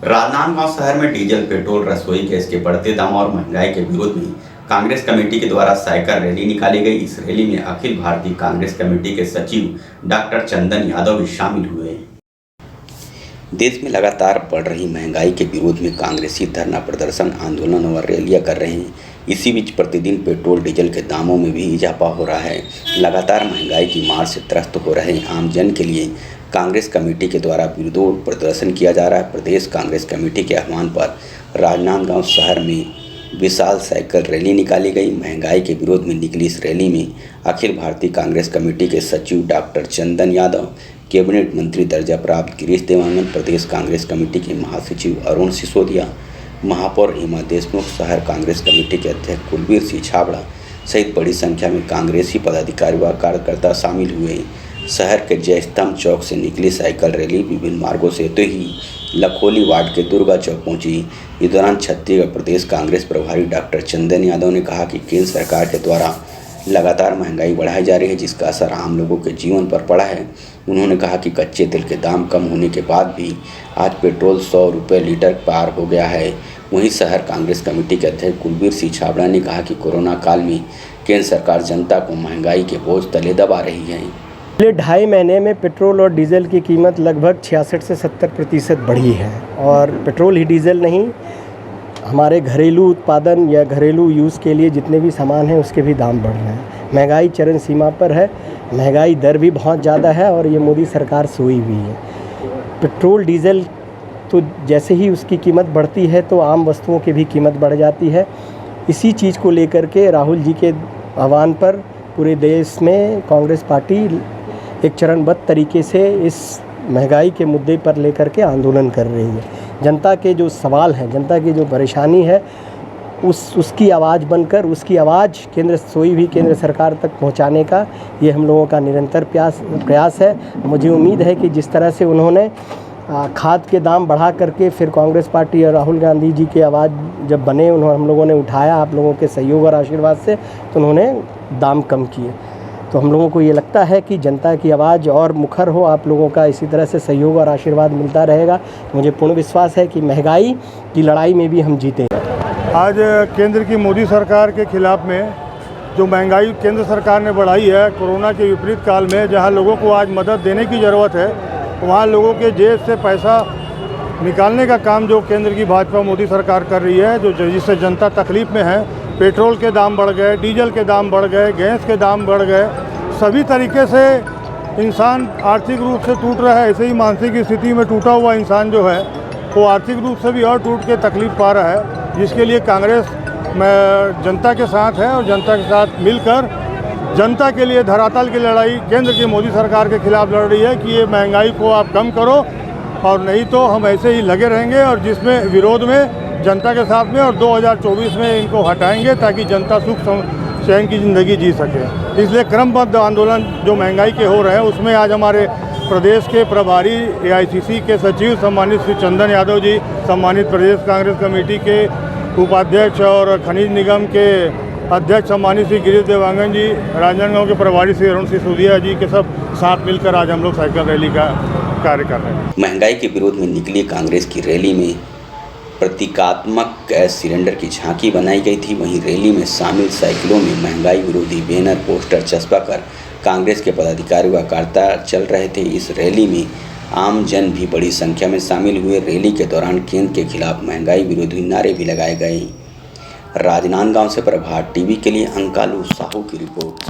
राजनांदगांव शहर में diesel, petrol, रसोई गैस के बढ़ते दाम और महंगाई के विरोध में कांग्रेस कमेटी के द्वारा साइकिल रैली निकाली गई। इस रैली में अखिल भारतीय कांग्रेस कमेटी के सचिव डॉक्टर चंदन यादव भी शामिल हुए। देश में लगातार बढ़ रही महंगाई के विरोध में कांग्रेसी धरना प्रदर्शन, आंदोलन और रैलियां कर रहे हैं। इसी बीच प्रतिदिन पेट्रोल डीजल के दामों में भी इजाफा हो रहा है। लगातार महंगाई की मार से त्रस्त हो रहे आम जन के लिए कांग्रेस कमेटी के द्वारा विरोध प्रदर्शन किया जा रहा है। प्रदेश कांग्रेस कमेटी के आह्वान पर राजनांदगांव शहर में विशाल साइकिल रैली निकाली गई। महंगाई के विरोध में निकली इस रैली में अखिल भारतीय कांग्रेस कमेटी के सचिव डॉक्टर चंदन यादव, कैबिनेट मंत्री दर्जा प्राप्त गिरीश देवांगन, प्रदेश कांग्रेस कमेटी के महासचिव अरुण सिसोदिया, महापौर हेमा देशमुख, शहर कांग्रेस कमेटी के अध्यक्ष कुलबीर सिंह छाबड़ा सहित बड़ी संख्या में कांग्रेसी पदाधिकारी व कार्यकर्ता शामिल हुए। शहर के जयस्तंभ चौक से निकली साइकिल रैली विभिन्न मार्गों से होते ही लखोली वार्ड के दुर्गा चौक पहुंची। इस दौरान छत्तीसगढ़ प्रदेश कांग्रेस प्रभारी डॉक्टर चंदन यादव ने कहा कि केंद्र सरकार के द्वारा लगातार महंगाई बढ़ाई जा रही है, जिसका असर आम लोगों के जीवन पर पड़ा है। उन्होंने कहा कि कच्चे तेल के दाम कम होने के बाद भी आज पेट्रोल 100 रुपये लीटर पार हो गया है। वहीं शहर कांग्रेस कमेटी के अध्यक्ष कुलबीर सिंह छाबड़ा ने कहा कि कोरोना काल में केंद्र सरकार जनता को महंगाई के बोझ तले दबा रही है। पिछले 2.5 महीने में पेट्रोल और डीजल की कीमत लगभग 66 से 70% बढ़ी है। और पेट्रोल ही डीजल नहीं, हमारे घरेलू उत्पादन या घरेलू यूज़ के लिए जितने भी सामान हैं उसके भी दाम बढ़ रहे हैं। महंगाई चरम सीमा पर है, महंगाई दर भी बहुत ज़्यादा है और ये मोदी सरकार सोई हुई है। पेट्रोल डीजल तो जैसे ही उसकी कीमत बढ़ती है तो आम वस्तुओं की भी कीमत बढ़ जाती है। इसी चीज़ को लेकर के राहुल जी के आह्वान पर पूरे देश में कांग्रेस पार्टी एक चरणबद्ध तरीके से इस महंगाई के मुद्दे पर लेकर के आंदोलन कर रही है। जनता के जो सवाल हैं, जनता की जो परेशानी है, उसकी आवाज़ बनकर उसकी आवाज़ सोई हुई केंद्र सरकार तक पहुंचाने का ये हम लोगों का निरंतर प्रयास है। मुझे उम्मीद है कि जिस तरह से उन्होंने खाद के दाम बढ़ा करके फिर कांग्रेस पार्टी और राहुल गांधी जी की आवाज़ जब बने, हम लोगों ने उठाया आप लोगों के सहयोग और आशीर्वाद से, तो उन्होंने दाम कम किए। तो हम लोगों को ये लगता है कि जनता की आवाज़ और मुखर हो, आप लोगों का इसी तरह से सहयोग और आशीर्वाद मिलता रहेगा। मुझे पूर्ण विश्वास है कि महंगाई की लड़ाई में भी हम जीतेंगे। आज केंद्र की मोदी सरकार के खिलाफ में जो महंगाई केंद्र सरकार ने बढ़ाई है कोरोना के विपरीत काल में, जहां लोगों को आज मदद देने की ज़रूरत है, वहां लोगों के जेब से पैसा निकालने का काम जो केंद्र की भाजपा मोदी सरकार कर रही है, जिससे जनता तकलीफ़ में है। पेट्रोल के दाम बढ़ गए, डीजल के दाम बढ़ गए, गैस के दाम बढ़ गए, सभी तरीके से इंसान आर्थिक रूप से टूट रहा है। ऐसे ही मानसिक स्थिति में टूटा हुआ इंसान जो है वो आर्थिक रूप से भी और टूट के तकलीफ़ पा रहा है, जिसके लिए कांग्रेस जनता के साथ है और जनता के साथ मिलकर जनता के लिए धरातल की लड़ाई केंद्र की मोदी सरकार के खिलाफ लड़ रही है कि ये महंगाई को आप कम करो, और नहीं तो हम ऐसे ही लगे रहेंगे और जिसमें विरोध में जनता के साथ में, और 2024 में इनको हटाएंगे ताकि जनता सुख चैन की ज़िंदगी जी सके। इसलिए क्रमबद्ध आंदोलन जो महंगाई के हो रहे हैं उसमें आज हमारे प्रदेश के प्रभारी एआईसीसी के सचिव सम्मानित श्री चंदन यादव जी, सम्मानित प्रदेश कांग्रेस कमेटी के उपाध्यक्ष और खनिज निगम के अध्यक्ष सम्मानित श्री गिरीश देवांगन जी, राजनांदगांव के प्रभारी श्री अरुण सिसोदिया जी के सब साथ मिलकर आज हम लोग साइकिल रैली का कार्य कर रहे हैं। महंगाई के विरोध में निकली कांग्रेस की रैली में प्रतीकात्मक गैस सिलेंडर की झांकी बनाई गई थी। वहीं रैली में शामिल साइकिलों में महंगाई विरोधी बैनर, पोस्टर चस्पा कर कांग्रेस के पदाधिकारी व कार्यकर्ता चल रहे थे। इस रैली में आम जन भी बड़ी संख्या में शामिल हुए। रैली के दौरान केंद्र के खिलाफ महंगाई विरोधी नारे भी लगाए गए। राजनांदगांव से प्रभात टीवी के लिए अंकालू साहू की रिपोर्ट।